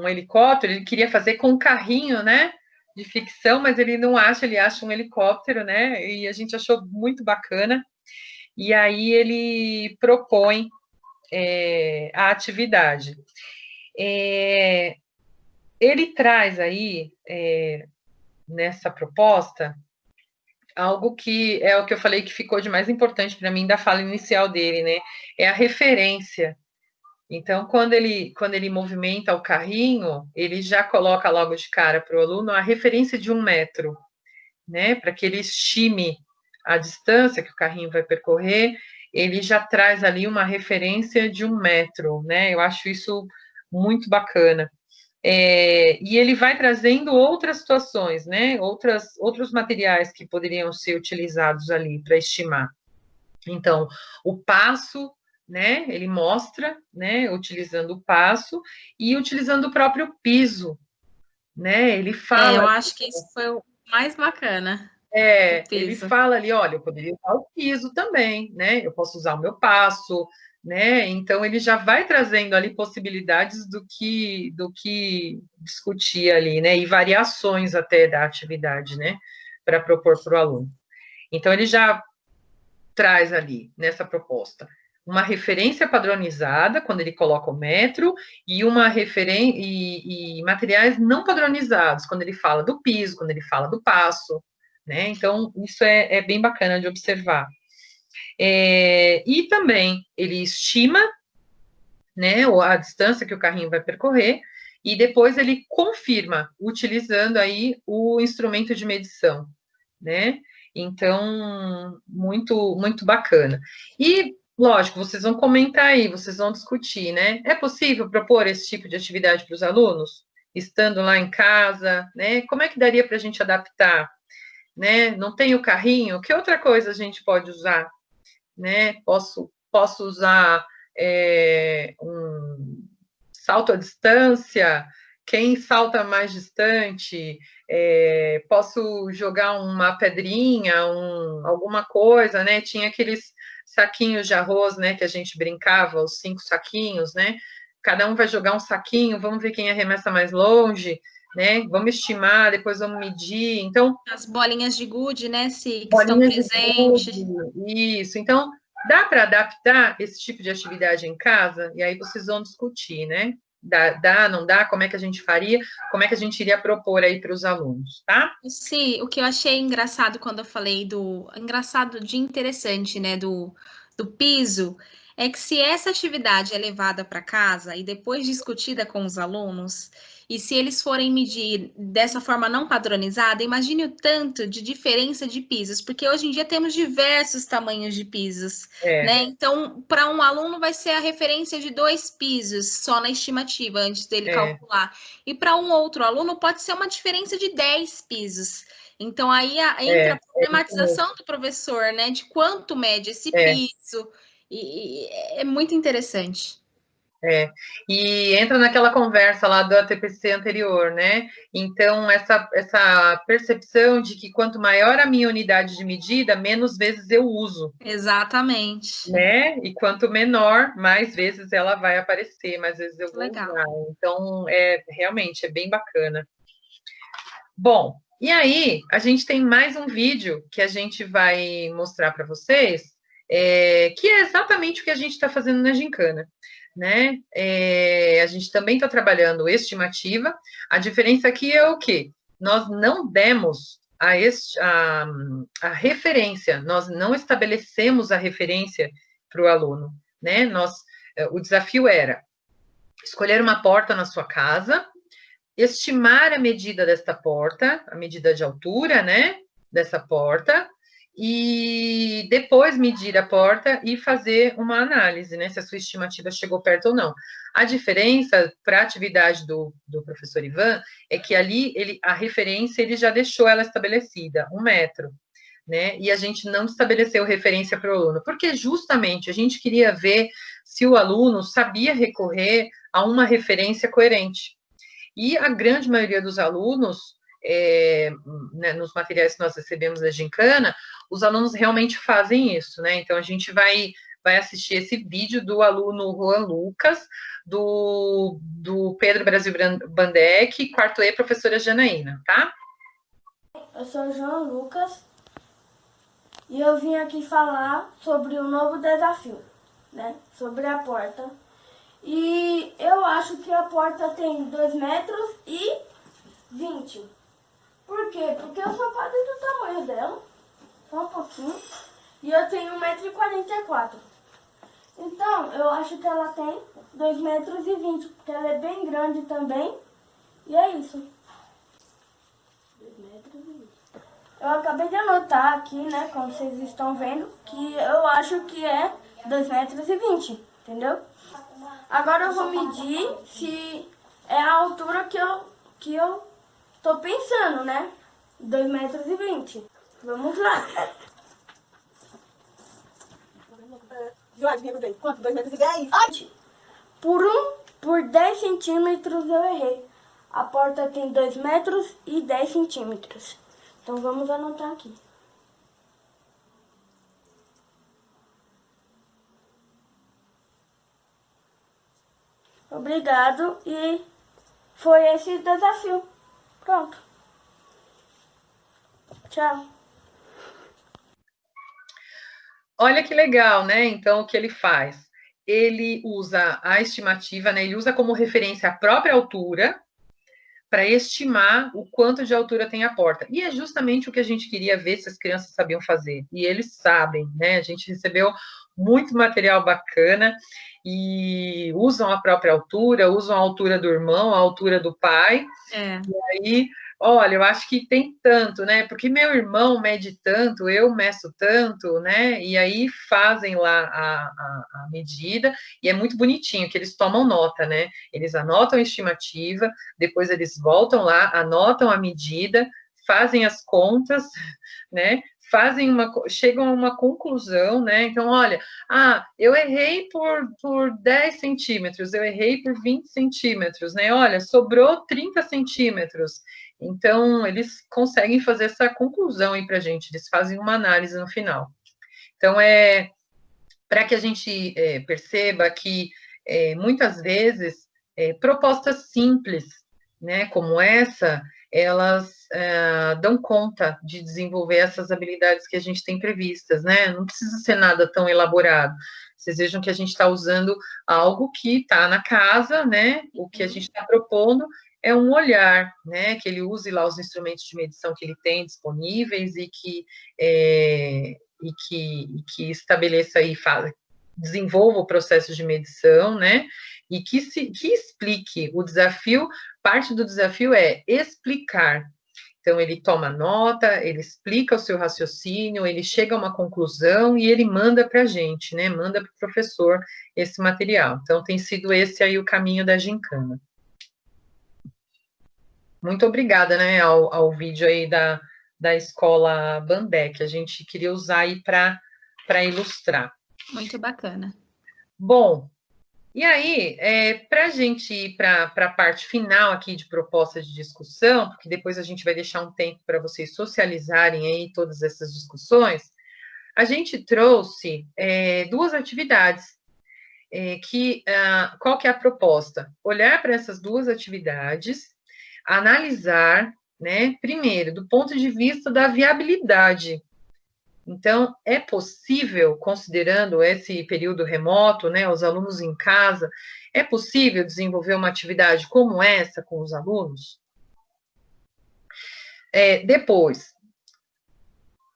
um helicóptero, ele queria fazer com um carrinho, né? De ficção, mas ele não acha, ele acha um helicóptero, né? E a gente achou muito bacana. E aí ele propõe a atividade. Ele traz aí, nessa proposta, algo que é o que eu falei que ficou de mais importante para mim da fala inicial dele, né? É a referência. Então, quando ele movimenta o carrinho, ele já coloca logo de cara para o aluno a referência de 1 metro, né? Para que ele estime a distância que o carrinho vai percorrer, ele já traz ali uma referência de 1 metro, né? Eu acho isso muito bacana. E ele vai trazendo outras situações, né? Outros materiais que poderiam ser utilizados ali para estimar. Então, o passo, né? Ele mostra, né? Utilizando o passo e utilizando o próprio piso, né? Ele fala. Eu acho que isso foi o mais bacana. Ele fala ali, olha, eu poderia usar o piso também, né? Eu posso usar o meu passo, né? Então ele já vai trazendo ali possibilidades do que discutir ali, né? E variações até da atividade, né? Para propor para o aluno. Então ele já traz ali nessa proposta uma referência padronizada quando ele coloca o metro e uma referência e materiais não padronizados quando ele fala do piso, quando ele fala do passo, né? Então isso é bem bacana de observar. E também ele estima, né, a distância que o carrinho vai percorrer e depois ele confirma utilizando aí o instrumento de medição, né? Então, muito bacana. E, lógico, vocês vão comentar aí, vocês vão discutir, né? É possível propor esse tipo de atividade para os alunos, estando lá em casa, né? Como é que daria para a gente adaptar, né? Não tem o carrinho, que outra coisa a gente pode usar, né? Posso usar um salto à distância, quem salta mais distante, posso jogar uma pedrinha, alguma coisa, né? Tinha aqueles saquinhos de arroz, né? Que a gente brincava, os 5 saquinhos, né? Cada um vai jogar um saquinho, vamos ver quem arremessa mais longe, né? Vamos estimar, depois vamos medir. Então, as bolinhas de gude, né, que estão presentes. Isso. Então, dá para adaptar esse tipo de atividade em casa? E aí vocês vão discutir, né? Dá, não dá? Como é que a gente faria? Como é que a gente iria propor aí para os alunos, tá? Sim, o que eu achei engraçado quando eu falei engraçado de interessante, né, do piso, é que se essa atividade é levada para casa e depois discutida com os alunos, e se eles forem medir dessa forma não padronizada, imagine o tanto de diferença de pisos, porque hoje em dia temos diversos tamanhos de pisos, né? Então, para um aluno vai ser a referência de 2 pisos só na estimativa, antes dele calcular. E para um outro aluno pode ser uma diferença de 10 pisos. Então, aí entra a problematização do professor, né? De quanto mede esse piso. E é muito interessante. E entra naquela conversa lá do ATPC anterior, né? Então, essa percepção de que quanto maior a minha unidade de medida, menos vezes eu uso. Exatamente. Né? E quanto menor, mais vezes ela vai aparecer, mais vezes eu vou usar. Então, realmente, é bem bacana. Bom, e aí, a gente tem mais um vídeo que a gente vai mostrar para vocês, que é exatamente o que a gente está fazendo na Gincana. Né? A gente também está trabalhando estimativa. A diferença aqui é o quê? Nós não demos a referência, nós não estabelecemos a referência para o aluno. Né? O desafio era escolher uma porta na sua casa, estimar a medida desta porta, a medida de altura, né, dessa porta, e depois medir a porta e fazer uma análise, né, se a sua estimativa chegou perto ou não. A diferença para a atividade do professor Ivan é que ali a referência ele já deixou ela estabelecida, 1 metro, né, e a gente não estabeleceu referência para o aluno, porque justamente a gente queria ver se o aluno sabia recorrer a uma referência coerente. E a grande maioria dos alunos, né, nos materiais que nós recebemos da Gincana, os alunos realmente fazem isso, né? Então, a gente vai vai assistir esse vídeo do aluno Juan Lucas, do Pedro Brasil Bandec, quarto E, professora Janaína, tá? Eu sou o João Lucas e eu vim aqui falar sobre um novo desafio, né? Sobre a porta. E eu acho que a porta tem 2,20 metros. Por quê? Porque eu sou quase do tamanho dela, só um pouquinho, e eu tenho 1,44 m. Então, eu acho que ela tem 2,20 metros, porque ela é bem grande também, e é isso. 2,20 metros. Eu acabei de anotar aqui, né, como vocês estão vendo, que eu acho que é 2,20 metros, entendeu? Agora eu vou medir se é a altura que eu tô pensando, né? 2,20 metros. Vamos lá. Quanto? 2,10 metros? Por 10 centímetros eu errei. A porta tem 2,10 metros. Então vamos anotar aqui. Obrigado, e foi esse o desafio. Pronto. Tchau. Olha que legal, né? Então, o que ele faz? Ele usa a estimativa, né? Ele usa como referência a própria altura para estimar o quanto de altura tem a porta. E é justamente o que a gente queria ver se as crianças sabiam fazer. E eles sabem, né? A gente recebeu muito material bacana e usam a própria altura, usam a altura do irmão, a altura do pai. É. E aí, olha, eu acho que tem tanto, né? Porque meu irmão mede tanto, eu meço tanto, né? E aí fazem lá a medida, e é muito bonitinho que eles tomam nota, né? Eles anotam a estimativa, depois eles voltam lá, anotam a medida, fazem as contas, né? Chegam a uma conclusão, né? Então, olha, eu errei por 10 centímetros, eu errei por 20 centímetros, né? Olha, sobrou 30 centímetros. Então, eles conseguem fazer essa conclusão aí para a gente, eles fazem uma análise no final. Então, para que a gente perceba que, muitas vezes, propostas simples, né, como essa, elas dão conta de desenvolver essas habilidades que a gente tem previstas, né? Não precisa ser nada tão elaborado. Vocês vejam que a gente está usando algo que está na casa, né? O que a gente está propondo é um olhar, né? Que ele use lá os instrumentos de medição que ele tem disponíveis e que estabeleça aí, desenvolva o processo de medição, né? E que explique o desafio. Parte do desafio é explicar. Então, ele toma nota, ele explica o seu raciocínio, ele chega a uma conclusão e ele manda para a gente, né? Manda para o professor esse material. Então, tem sido esse aí o caminho da gincana. Muito obrigada, né, ao vídeo aí da escola Bandec. A gente queria usar aí para ilustrar. Muito bacana. Bom, e aí, para a gente ir para a parte final aqui de proposta de discussão, porque depois a gente vai deixar um tempo para vocês socializarem aí todas essas discussões, a gente trouxe duas atividades. Qual que é a proposta? Olhar para essas duas atividades, analisar, né, primeiro, do ponto de vista da viabilidade. Então, é possível, considerando esse período remoto, né, os alunos em casa, é possível desenvolver uma atividade como essa com os alunos? Depois,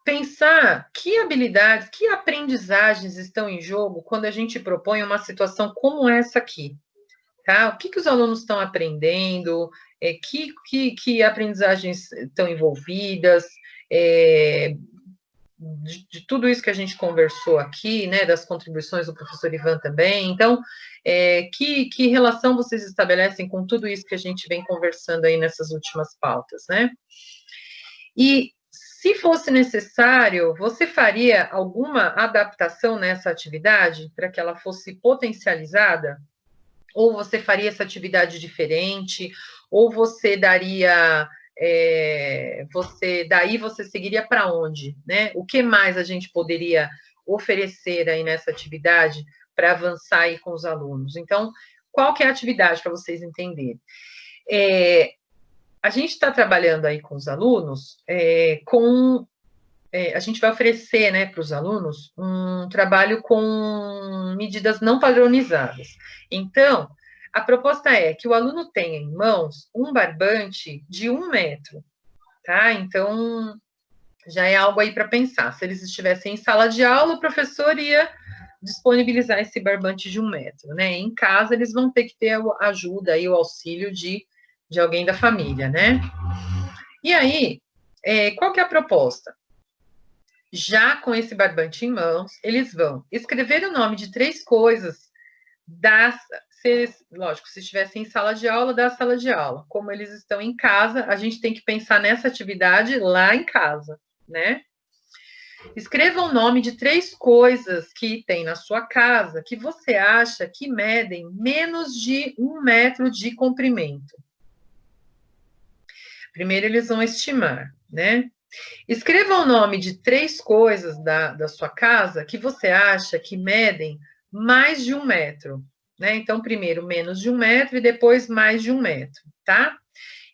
pensar que habilidades, que aprendizagens estão em jogo quando a gente propõe uma situação como essa aqui, tá? O que os alunos estão aprendendo, que aprendizagens estão envolvidas, de tudo isso que a gente conversou aqui, né, das contribuições do professor Ivan também. Então, que relação vocês estabelecem com tudo isso que a gente vem conversando aí nessas últimas pautas, né? E, se fosse necessário, você faria alguma adaptação nessa atividade para que ela fosse potencializada? Ou você faria essa atividade diferente? Ou você daria... daí você seguiria para onde, né? O que mais a gente poderia oferecer aí nessa atividade para avançar aí com os alunos? Então, qual que é a atividade para vocês entenderem? A gente está trabalhando aí com os alunos a gente vai oferecer, né, para os alunos um trabalho com medidas não padronizadas. Então, a proposta é que o aluno tenha em mãos um barbante de 1 metro, tá? Então, já é algo aí para pensar. Se eles estivessem em sala de aula, o professor ia disponibilizar esse barbante de 1 metro, né? Em casa, eles vão ter que ter a ajuda e o auxílio de alguém da família, né? E aí, qual que é a proposta? Já com esse barbante em mãos, eles vão escrever o nome de 3 coisas lógico, se estivessem em sala de aula, da sala de aula. Como eles estão em casa, a gente tem que pensar nessa atividade lá em casa, né? Escreva o nome de 3 coisas que tem na sua casa que você acha que medem menos de 1 metro de comprimento. Primeiro, eles vão estimar, né? Escreva o nome de 3 coisas da sua casa que você acha que medem mais de 1 metro, né? Então, primeiro menos de 1 metro e depois mais de 1 metro, tá?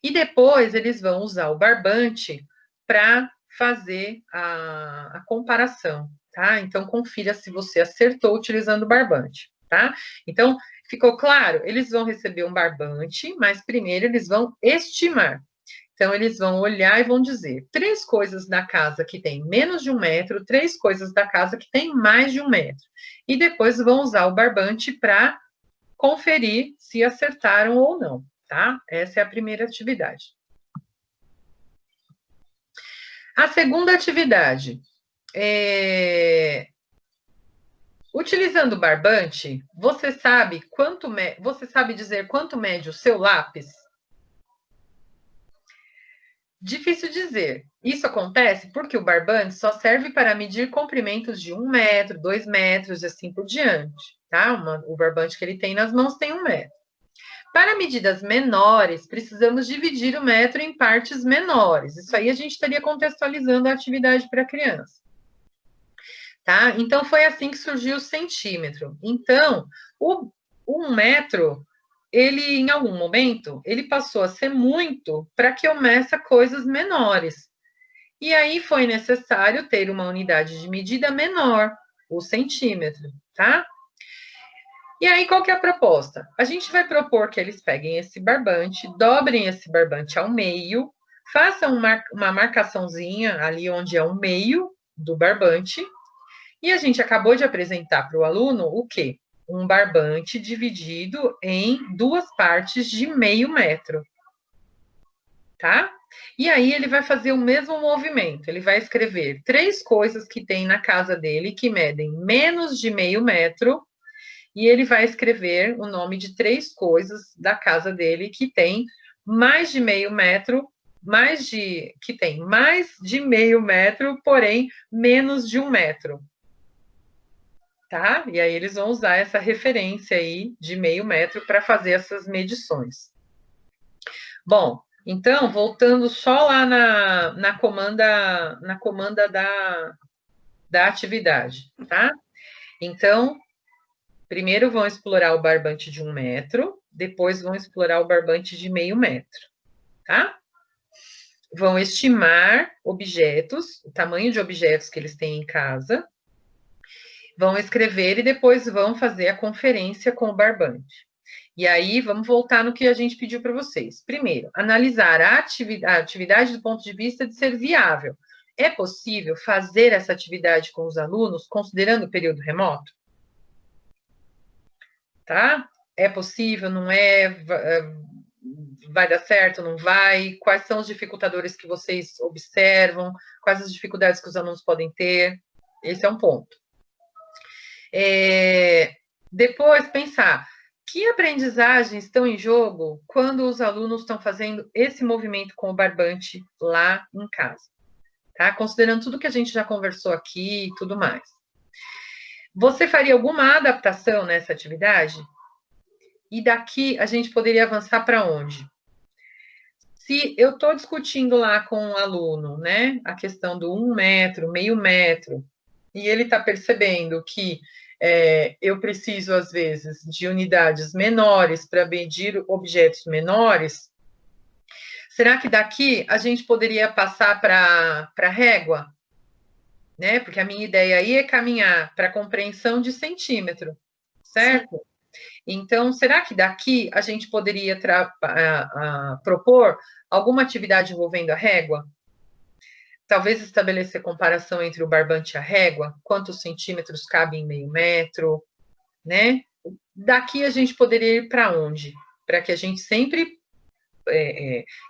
E depois eles vão usar o barbante para fazer a comparação, tá? Então, confira se você acertou utilizando o barbante, tá? Então, ficou claro? Eles vão receber um barbante, mas primeiro eles vão estimar. Então, eles vão olhar e vão dizer 3 coisas da casa que tem menos de 1 metro, 3 coisas da casa que tem mais de 1 metro. E depois vão usar o barbante para conferir se acertaram ou não, tá? Essa é a primeira atividade. A segunda atividade utilizando o barbante, você sabe dizer quanto mede o seu lápis? Difícil dizer. Isso acontece porque o barbante só serve para medir comprimentos de 1 metro, 2 metros e assim por diante, tá? O barbante que ele tem nas mãos tem 1 metro. Para medidas menores, precisamos dividir o metro em partes menores. Isso aí a gente estaria contextualizando a atividade para a criança. Tá? Então, foi assim que surgiu o centímetro. Então, o 1 metro, ele, em algum momento, ele passou a ser muito para que eu meça coisas menores. E aí foi necessário ter uma unidade de medida menor, o centímetro, tá? E aí, qual que é a proposta? A gente vai propor que eles peguem esse barbante, dobrem esse barbante ao meio, façam uma marcaçãozinha ali onde é o meio do barbante, e a gente acabou de apresentar para o aluno o quê? Um barbante dividido em 2 partes de meio metro, tá? E aí ele vai fazer o mesmo movimento, ele vai escrever 3 coisas que tem na casa dele que medem menos de meio metro, e ele vai escrever o nome de 3 coisas da casa dele que tem mais de meio metro, que tem mais de meio metro, porém menos de 1 metro. Tá? E aí eles vão usar essa referência aí de meio metro para fazer essas medições. Bom, então, voltando só lá na comanda da atividade, tá? Então, primeiro vão explorar o barbante de 1 metro, depois vão explorar o barbante de meio metro, tá? Vão estimar objetos, o tamanho de objetos que eles têm em casa, vão escrever e depois vão fazer a conferência com o barbante. E aí, vamos voltar no que a gente pediu para vocês. Primeiro, analisar a atividade do ponto de vista de ser viável. É possível fazer essa atividade com os alunos, considerando o período remoto? Tá? É possível, não é? Vai dar certo, não vai? Quais são os dificultadores que vocês observam? Quais as dificuldades que os alunos podem ter? Esse é um ponto. Depois, pensar que aprendizagens estão em jogo quando os alunos estão fazendo esse movimento com o barbante lá em casa, tá? Considerando tudo que a gente já conversou aqui e tudo mais. Você faria alguma adaptação nessa atividade? E daqui a gente poderia avançar para onde? Se eu estou discutindo lá com o aluno, né, a questão do 1 metro, meio metro, e ele está percebendo que eu preciso, às vezes, de unidades menores para medir objetos menores, será que daqui a gente poderia passar para a régua? Né? Porque a minha ideia aí é caminhar para a compreensão de centímetro, certo? Sim. Então, será que daqui a gente poderia propor alguma atividade envolvendo a régua? Talvez estabelecer comparação entre o barbante e a régua, quantos centímetros cabe em meio metro, né? Daqui a gente poderia ir para onde? Para que a gente sempre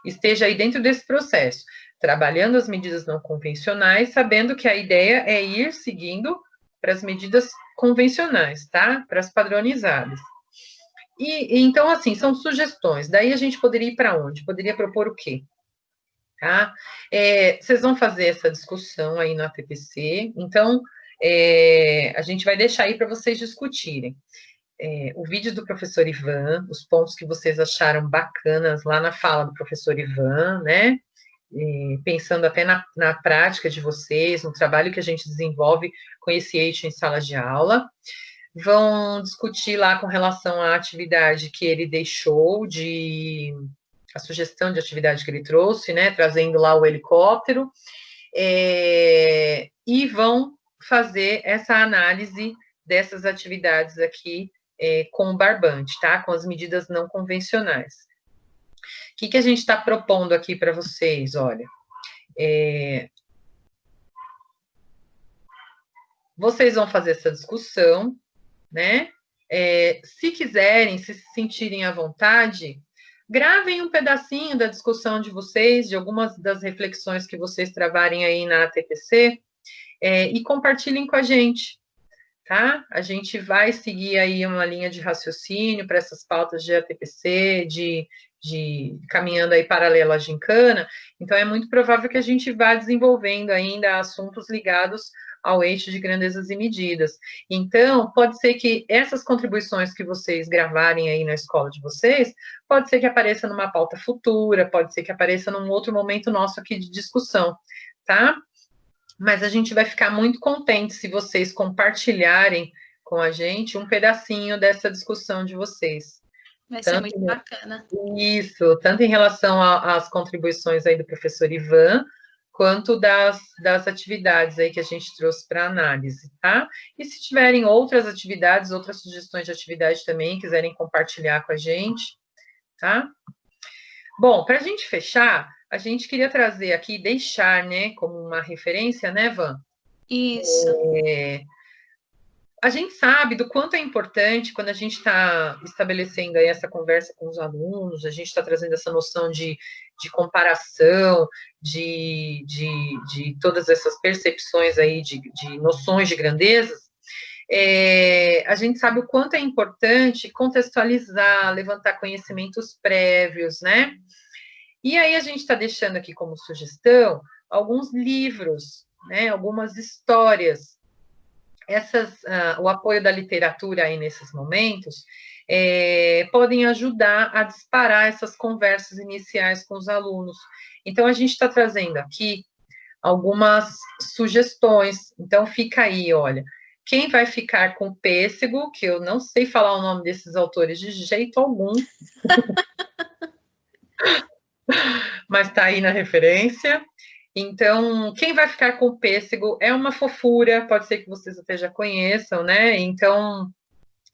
esteja aí dentro desse processo, trabalhando as medidas não convencionais, sabendo que a ideia é ir seguindo para as medidas convencionais, tá? Para as padronizadas. E então, assim, são sugestões. Daí a gente poderia ir para onde? Poderia propor o quê? Tá? Vocês vão fazer essa discussão aí no ATPC, então a gente vai deixar aí para vocês discutirem. O vídeo do professor Ivan, os pontos que vocês acharam bacanas lá na fala do professor Ivan, né? Pensando até na prática de vocês, no trabalho que a gente desenvolve com esse eixo em sala de aula. Vão discutir lá com relação à atividade que ele deixou, a sugestão de atividade que ele trouxe, né? Trazendo lá o helicóptero, e vão fazer essa análise dessas atividades aqui com o barbante, tá? Com as medidas não convencionais. O que a gente está propondo aqui para vocês? Olha, vocês vão fazer essa discussão, né? Se quiserem, se sentirem à vontade, gravem um pedacinho da discussão de vocês, de algumas das reflexões que vocês travarem aí na ATPC, e compartilhem com a gente. Tá? A gente vai seguir aí uma linha de raciocínio para essas pautas de ATPC, caminhando aí paralela à gincana, então é muito provável que a gente vá desenvolvendo ainda assuntos ligados ao eixo de grandezas e medidas. Então, pode ser que essas contribuições que vocês gravarem aí na escola de vocês, pode ser que apareça numa pauta futura, pode ser que apareça num outro momento nosso aqui de discussão, tá? Mas a gente vai ficar muito contente se vocês compartilharem com a gente um pedacinho dessa discussão de vocês. Vai ser muito bacana. Isso, tanto em relação às contribuições aí do professor Ivan, quanto das atividades aí que a gente trouxe para análise, tá? E se tiverem outras atividades, outras sugestões de atividade também, quiserem compartilhar com a gente, tá? Bom, para a gente fechar, a gente queria trazer aqui, deixar, né, como uma referência, né, Van? Isso. A gente sabe do quanto é importante quando a gente está estabelecendo aí essa conversa com os alunos, a gente está trazendo essa noção de comparação, de todas essas percepções aí, de noções de grandezas, a gente sabe o quanto é importante contextualizar, levantar conhecimentos prévios, né? E aí a gente está deixando aqui como sugestão alguns livros, né, algumas histórias. O apoio da literatura aí nesses momentos podem ajudar a disparar essas conversas iniciais com os alunos. Então, a gente está trazendo aqui algumas sugestões. Então, fica aí, olha. Quem vai ficar com pêssego, que eu não sei falar o nome desses autores de jeito algum, mas está aí na referência. Então, quem vai ficar com o pêssego é uma fofura, pode ser que vocês até já conheçam, né? Então,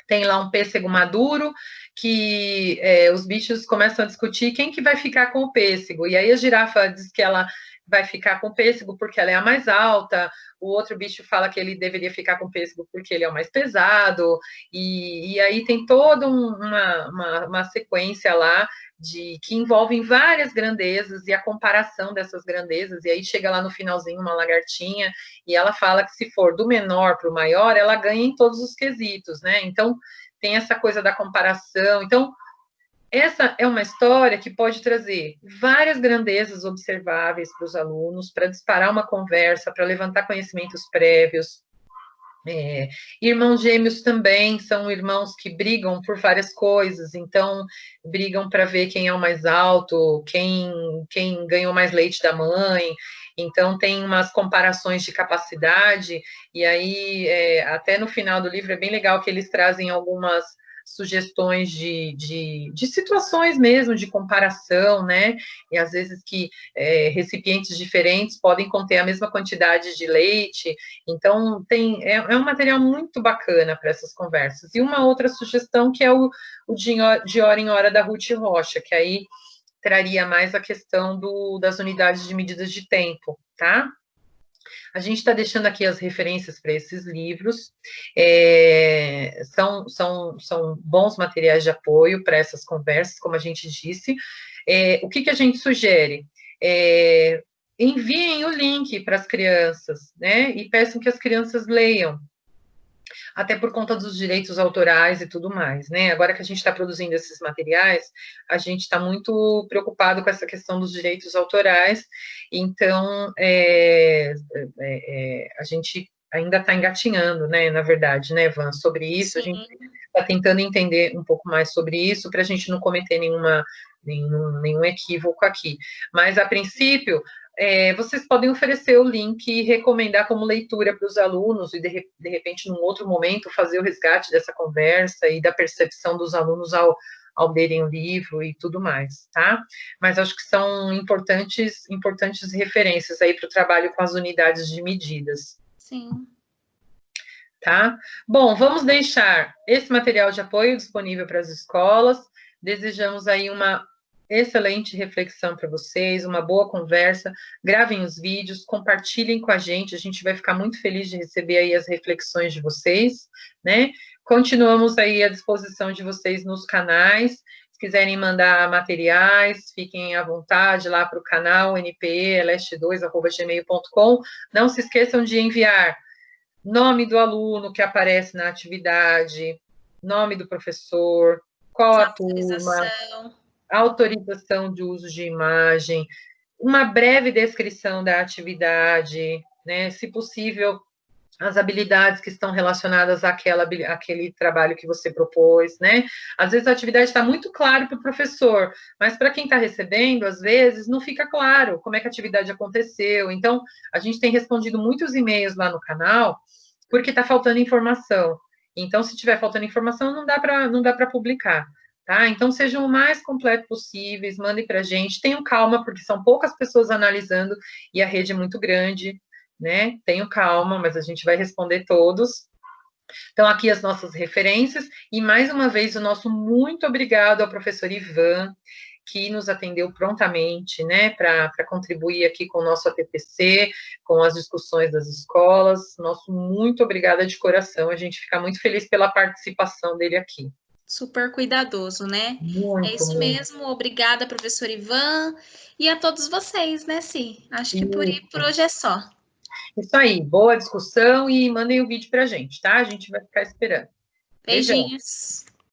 tem lá um pêssego maduro, que os bichos começam a discutir quem que vai ficar com o pêssego. E aí a girafa diz que ela vai ficar com o pêssego porque ela é a mais alta, o outro bicho fala que ele deveria ficar com o pêssego porque ele é o mais pesado, e aí tem toda uma sequência lá que envolvem várias grandezas e a comparação dessas grandezas, e aí chega lá no finalzinho uma lagartinha, e ela fala que se for do menor para o maior, ela ganha em todos os quesitos, né? Então, tem essa coisa da comparação. Então, essa é uma história que pode trazer várias grandezas observáveis para os alunos, para disparar uma conversa, para levantar conhecimentos prévios. Irmãos gêmeos também são irmãos que brigam por várias coisas, então brigam para ver quem é o mais alto, quem ganhou mais leite da mãe, então tem umas comparações de capacidade, e aí até no final do livro é bem legal que eles trazem algumas sugestões de situações mesmo, de comparação, né? E às vezes que recipientes diferentes podem conter a mesma quantidade de leite, então é um material muito bacana para essas conversas. E uma outra sugestão que é o de hora em hora da Ruth Rocha, que aí traria mais a questão das unidades de medidas de tempo, tá? A gente está deixando aqui as referências para esses livros, são bons materiais de apoio para essas conversas, como a gente disse. O que a gente sugere? Enviem o link para as crianças, né? E peçam que as crianças leiam, até por conta dos direitos autorais e tudo mais, né? Agora que a gente está produzindo esses materiais, a gente está muito preocupado com essa questão dos direitos autorais, então a gente ainda está engatinhando, né? Na verdade, né, Van, sobre isso. Sim. A gente está tentando entender um pouco mais sobre isso, para a gente não cometer nenhum equívoco aqui. Mas, a princípio, vocês podem oferecer o link e recomendar como leitura para os alunos e, de repente, num outro momento, fazer o resgate dessa conversa e da percepção dos alunos ao lerem o livro e tudo mais, tá? Mas acho que são importantes referências aí para o trabalho com as unidades de medidas. Sim. Tá? Bom, vamos deixar esse material de apoio disponível para as escolas. Desejamos aí uma excelente reflexão para vocês, uma boa conversa. Gravem os vídeos, compartilhem com a gente vai ficar muito feliz de receber aí as reflexões de vocês, né? Continuamos aí à disposição de vocês nos canais. Se quiserem mandar materiais, fiquem à vontade lá para o canal npeleste2@gmail.com. Não se esqueçam de enviar nome do aluno que aparece na atividade, nome do professor, qual a turma, autorização de uso de imagem, uma breve descrição da atividade, né? Se possível, as habilidades que estão relacionadas àquele trabalho que você propôs, né? Às vezes a atividade está muito clara para o professor, mas para quem está recebendo, às vezes, não fica claro como é que a atividade aconteceu. Então, a gente tem respondido muitos e-mails lá no canal, porque está faltando informação. Então, se tiver faltando informação, não dá para publicar. Tá? Então, sejam o mais completo possíveis, mandem para a gente, tenham calma, porque são poucas pessoas analisando e a rede é muito grande, né? Tenham calma, mas a gente vai responder todos. Então, aqui as nossas referências, e mais uma vez o nosso muito obrigado ao professor Ivan, que nos atendeu prontamente, né, para contribuir aqui com o nosso ATPC, com as discussões das escolas. Nosso muito obrigada de coração, a gente fica muito feliz pela participação dele aqui. Super cuidadoso, né? Muito, é isso mesmo. Obrigada, professor Ivan, e a todos vocês, né, Si? Acho que por hoje é só. Isso aí, boa discussão e mandem o vídeo pra gente, tá? A gente vai ficar esperando. Beijinhos.